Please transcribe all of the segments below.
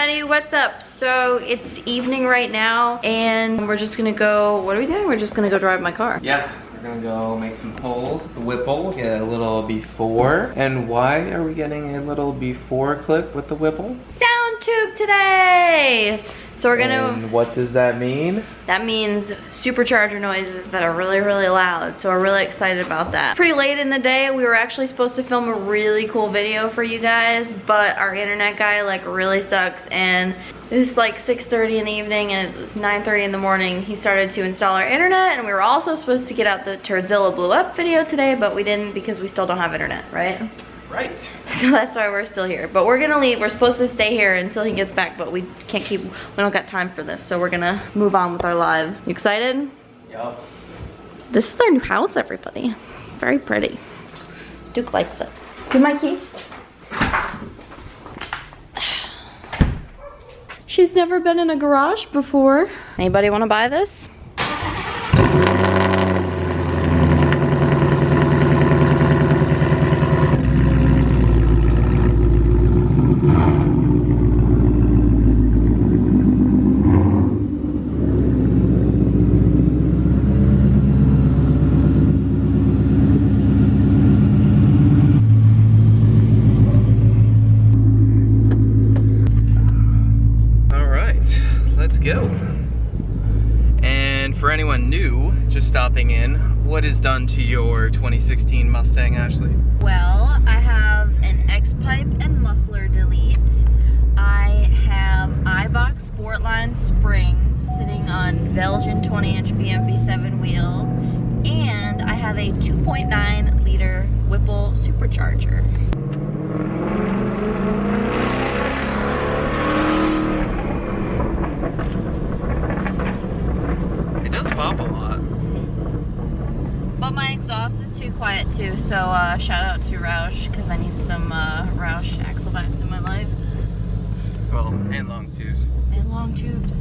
everybody, what's up? So it's evening right now and we're just gonna go, what are we doing? We're just gonna go drive my car. Yeah, we're gonna go make some pulls with the Whipple, get a little before. And why are we getting a little before clip with the Whipple? Sound tube today! So we're gonna... And what does that mean? That means supercharger noises that are really, really loud. So we're really excited about that. Pretty late in the day, we were actually supposed to film a really cool video for you guys, but our internet guy like really sucks, and it's like 6:30 in the evening and it was 9:30 in the morning. He started to install our internet, and we were also supposed to get out the Turdzilla Blew Up video today, but we didn't because we still don't have internet, right? Right. So that's why we're still here. But we're gonna leave. We're supposed to stay here until he gets back, but we can't keep, we don't got time for this. So we're gonna move on with our lives. You excited? Yup. This is our new house, everybody. Very pretty. Duke likes it. Give my keys. She's never been in a garage before. Anybody wanna buy this? Go. And for anyone new, just stopping in, what is done to your 2016 Mustang, Ashley? Well, I have an X-pipe and muffler delete. I have Eibach Sportline springs sitting on Belgian 20-inch BMV7 wheels, and I have a 2.9 liter Whipple Supercharger. It does pop a lot. But my exhaust is too quiet too, so shout out to Roush, because I need some Roush axle backs in my life. Well, and long tubes. And long tubes.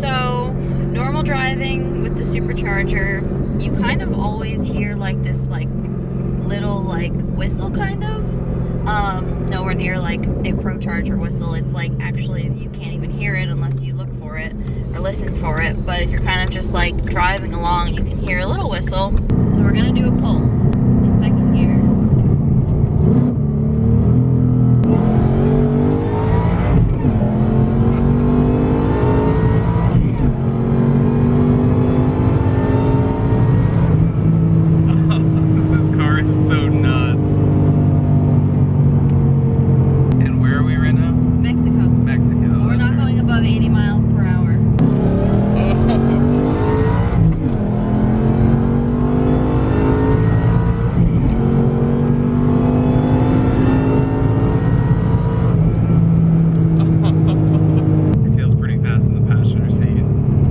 So, normal driving with the Supercharger, you kind of always hear like this like little like whistle kind of. Nowhere near like a ProCharger whistle. It's like actually you can't even hear it unless you look for it or listen for it. But if you're kind of just like driving along, you can hear a little whistle. So we're gonna do a pull in second gear.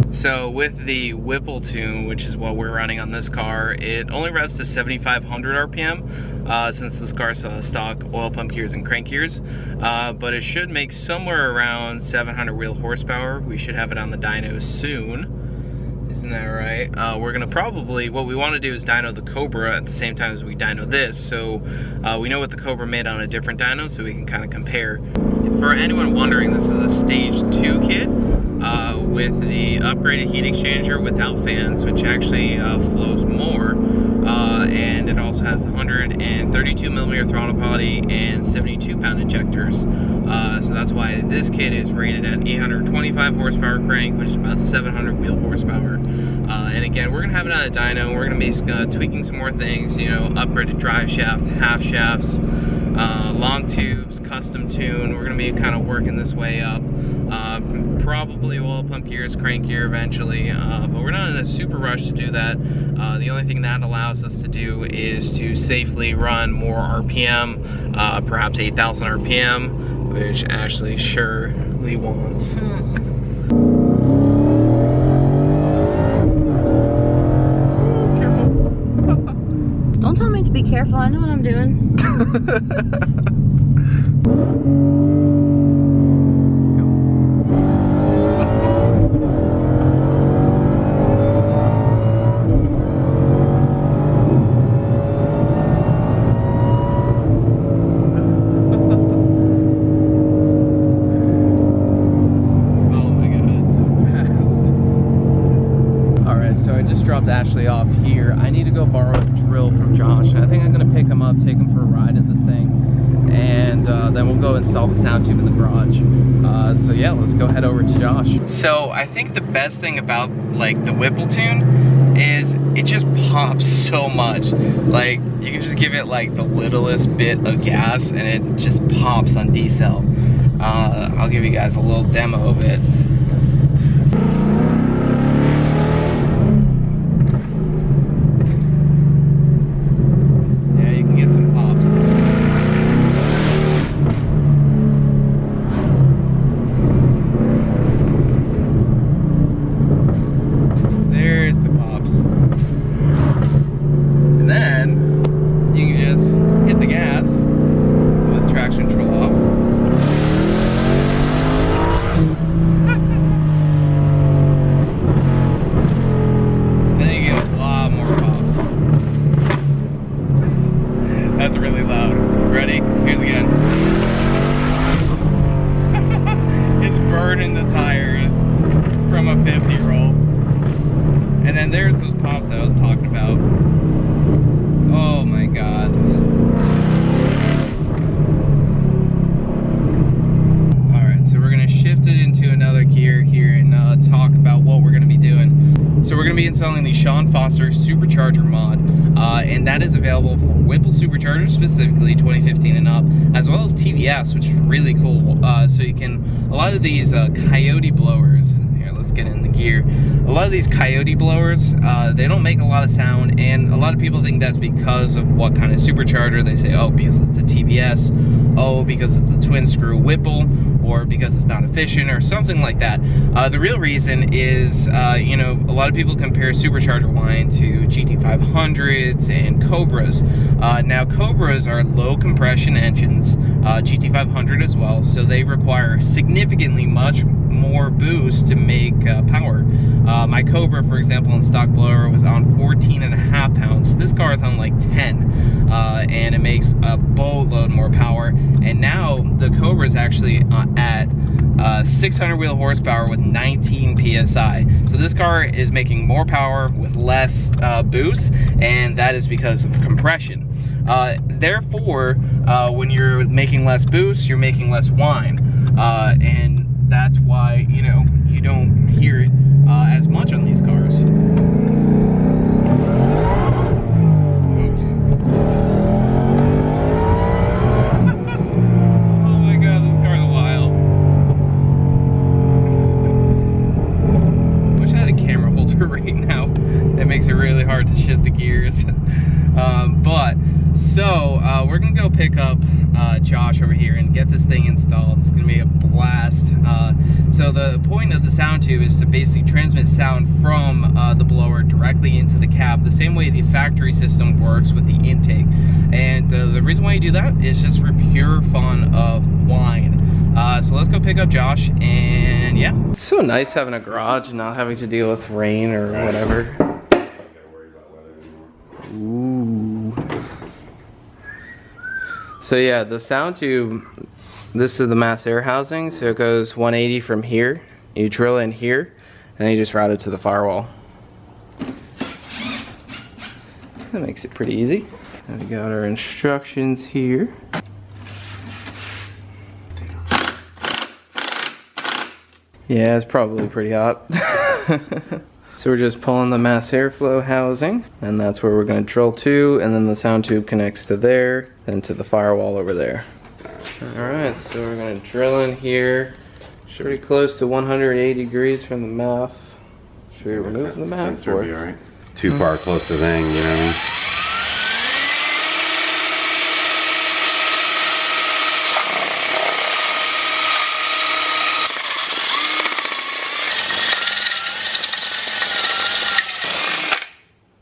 So with the Whipple tune, which is what we're running on this car, it only revs to 7,500 RPM since this car saw stock oil pump gears and crank gears, but it should make somewhere around 700 wheel horsepower. We should have it on the dyno soon. Isn't that right? We're gonna probably, what we want to do is dyno the Cobra at the same time as we dyno this, so we know what the Cobra made on a different dyno, so we can kind of compare. For anyone wondering, this is the Stage 2 kit with the upgraded heat exchanger without fans, which actually flows more, and it also has 132mm throttle body and 72-pound injectors. So that's why this kit is rated at 825 horsepower crank, which is about 700 wheel horsepower. And again, we're gonna have it on a dyno. We're gonna be tweaking some more things, you know, upgraded drive shaft, half shafts, long tubes, custom tune. We're gonna be kind of working this way up. Probably oil pump gears, crank gear eventually, but we're not in a super rush to do that. The only thing that allows us to do is to safely run more RPM, perhaps 8,000 RPM, which Ashley surely wants. Careful. Don't tell me to be careful, I know what I'm doing. so I just dropped Ashley off here. I need to go borrow a drill from Josh. I think I'm gonna pick him up, take him for a ride in this thing, and then we'll go install the sound tube in the garage. So yeah, let's go head over to Josh. So I think the best thing about like the Whipple tune is it just pops so much. Like you can just give it like the littlest bit of gas and it just pops on decel. I'll give you guys a little demo of it. Yeah, you can get some pops. There's the pops. And then you can just hit the gas with traction control off. That's really loud. Ready? Here's again. It's burning the tires from a 50 roll. And then there's those pops that I was talking about. Oh my god. Alright, so we're going to shift it into another gear here and talk about what we're going to be doing. So we're going to be installing the Shawn Foster Supercharger mod, and that is available for Whipple Superchargers, specifically 2015 and up, as well as TVS, which is really cool. So you can, a lot of these coyote blowers, here let's get in the gear, a lot of these coyote blowers, they don't make a lot of sound, and a lot of people think that's because of what kind of supercharger. They say, oh, because it's a TVS, oh, because it's a twin screw Whipple, or because it's not efficient, or something like that. The real reason is, you know, a lot of people compare Supercharger whine to GT500s and Cobras. Now, Cobras are low compression engines, GT500 as well, so they require significantly much more boost to make power. My Cobra, for example, on stock blower was on 14.5 pounds. This car is on like 10, and it makes a boatload more power. And now the Cobra is actually at 600 wheel horsepower with 19 psi. So this car is making more power with less boost, and that is because of compression. Therefore, when you're making less boost, you're making less whine, and that's why, you know, you don't hear it as much on these cars. Right now, it makes it really hard to shift the gears. We're gonna go pick up Josh over here and get this thing installed. It's gonna be a blast. So the point of the sound tube is to basically transmit sound from the blower directly into the cab, the same way the factory system works with the intake. And the reason why you do that is just for pure fun of whine. So let's go pick up Josh, and yeah. It's so nice having a garage and not having to deal with rain or whatever. Ooh. So yeah, the sound tube, this is the mass air housing, so it goes 180 from here. You drill in here, and then you just route it to the firewall. That makes it pretty easy. And we got our instructions here. Yeah, it's probably pretty hot. So we're just pulling the mass airflow housing, and that's where we're going to drill to, and then the sound tube connects to there, then to the firewall over there. Alright, so we're going to drill in here. Should be close to 180 degrees from the mouth. Should we remove the mouth? Sensor be alright. Too far close to the thing, you know what I mean?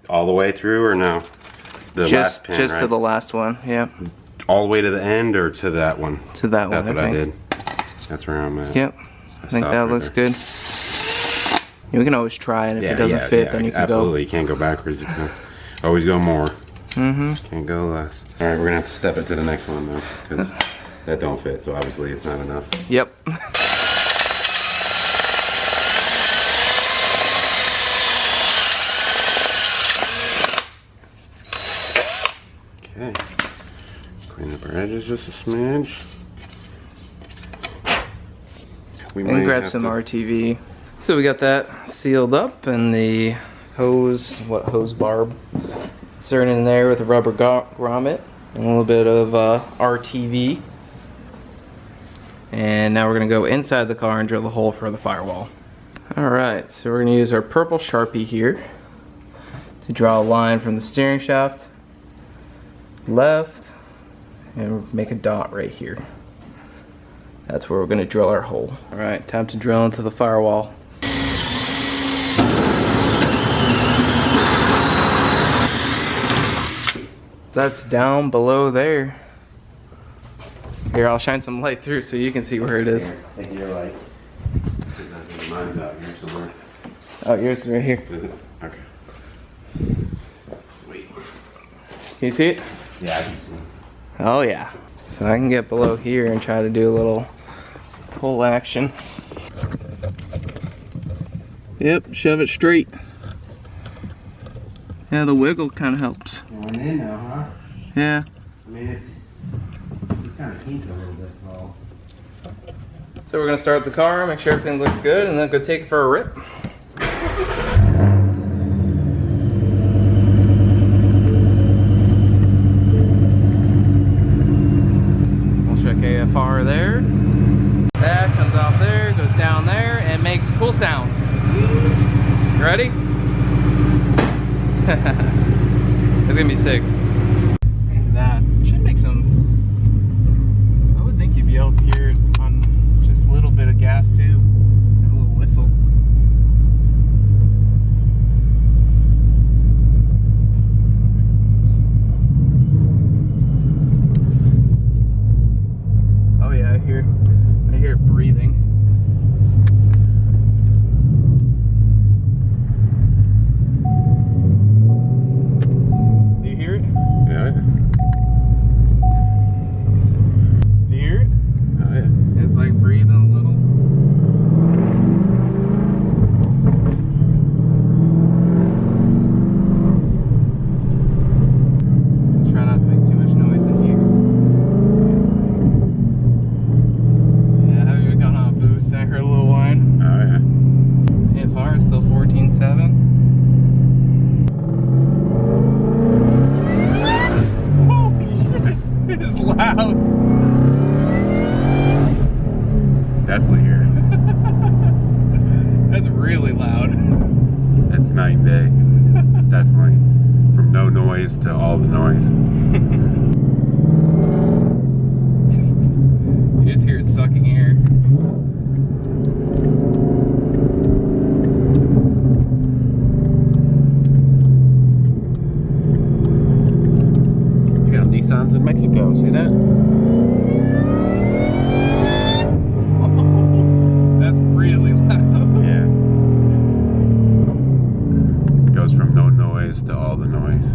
All the way through, or no? The last pin, just right? to the last one, yeah. All the way to the end, or to that one? To that one, That's what I did. That's where I'm at. Yep, I think that looks good. Yeah, we can always try it. If it doesn't fit, then you can absolutely. You can't go backwards. You can always go more. Mm-hmm. Can't go less. All right, we're gonna have to step it to the next one though, because that don't fit. So obviously it's not enough. Yep. smidge, just a smidge. We And might grab have some to- RTV. So we got that sealed up, and the hose, hose barb, inserted in there with a rubber grommet and a little bit of RTV. And now we're gonna go inside the car and drill a hole for the firewall. All right, so we're gonna use our purple Sharpie here to draw a line from the steering shaft left and make a dot right here. That's where we're gonna drill our hole. All right, time to drill into the firewall. That's down below there. Here, I'll shine some light through so you can see where it is. Here, take your light. Mine's out here somewhere. Oh, yours is right here. Is it? Okay. Sweet. Can you see it? Yeah, I can see. Oh yeah. So I can get below here and try to do a little pull action. Yep, shove it straight. Yeah, the wiggle kind of helps. Going in now, huh? Yeah. I mean, it's kind of heat a little bit, Paul. So we're gonna start the car, make sure everything looks good, and then go take it for a rip. We'll check AFR there. That comes off there, goes down there, and makes cool sounds. You ready? It's gonna be sick. That should make some. I would think you'd be able to hear it on just a little bit of gas too. A little whistle. Oh yeah, I hear it breathing. Do you hear it? Yeah. Do you hear it? Oh, yeah. It's like breathing a little. Try not to make too much noise in here. Yeah, have you gone on a boost? I heard a little whine. Oh, yeah. AFR is still 14.7. Holy shit! It is loud. Definitely hear it. That's really loud. It's night and day. It's definitely from no noise to all the noise. You just hear it sucking air. You got Nissans in Mexico, see that? That's really loud. Yeah. Goes from no noise to all the noise.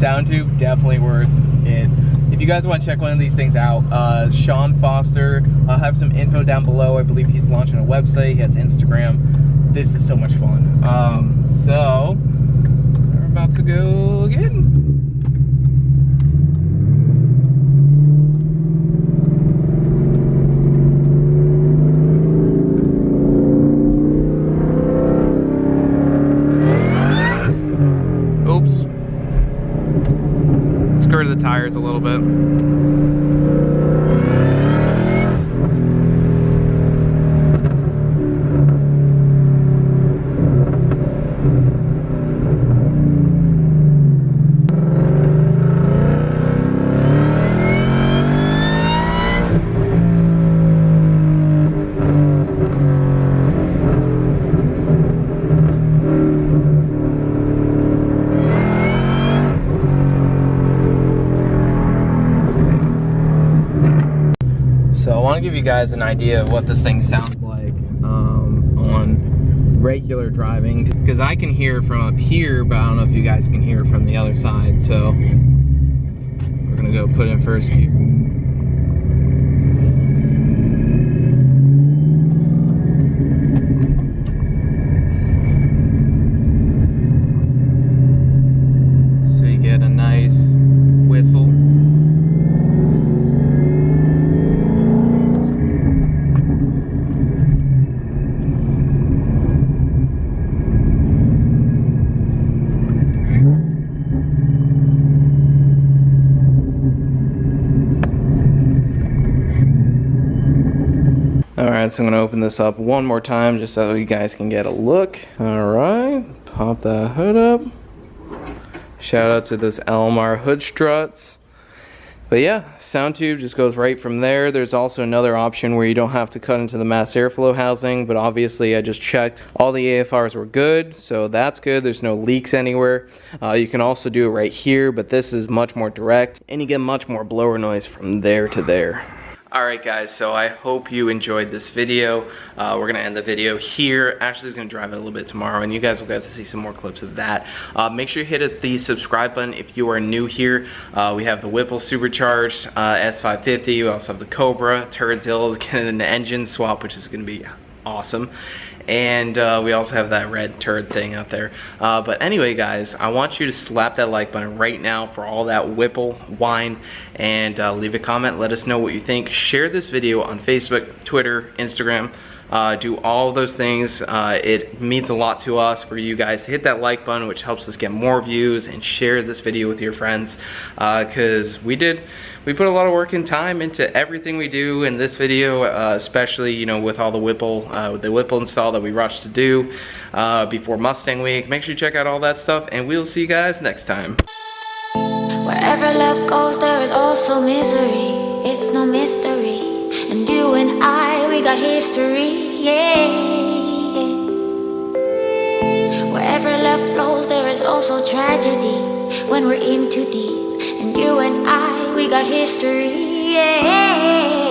sound tube, definitely worth it. If you guys want to check one of these things out, Shawn Foster, I'll have some info down below. I believe he's launching a website, he has Instagram. This is so much fun. So we're about to go again. Oops. Skirted the tires a little bit. So I want to give you guys an idea of what this thing sounds like on regular driving, because I can hear from up here, but I don't know if you guys can hear from the other side. So we're gonna go put in first gear. So you get a nice whistle. Alright, so I'm going to open this up one more time just so you guys can get a look. Alright, pop that hood up. Shout out to those LMR hood struts. But yeah, sound tube just goes right from there. There's also another option where you don't have to cut into the mass airflow housing, but obviously I just checked. All the AFRs were good, so that's good. There's no leaks anywhere. You can also do it right here, but this is much more direct, and you get much more blower noise from there to there. Alright guys, so I hope you enjoyed this video. We're going to end the video here. Ashley's going to drive it a little bit tomorrow, and you guys will get to see some more clips of that. Make sure you hit the subscribe button if you are new here. We have the Whipple Supercharged, S550. We also have the Cobra, Turdzills, getting an engine swap, which is going to be awesome. And we also have that red turd thing out there. But anyway guys, I want you to slap that like button right now for all that Whipple whine, and leave a comment. Let us know what you think. Share this video on Facebook, Twitter, Instagram. Do all of those things. It means a lot to us for you guys to hit that like button, which helps us get more views, and share this video with your friends, because we put a lot of work and time into everything we do in this video, especially, you know, with all the Whipple install that we rushed to do before Mustang week. Make sure you check out all that stuff, and we'll see you guys next time. Wherever love goes, there is also misery. It's no mystery. And you and I, we got history, yeah. Wherever love flows, there is also tragedy when we're in too deep. And you and I, we got history, yeah.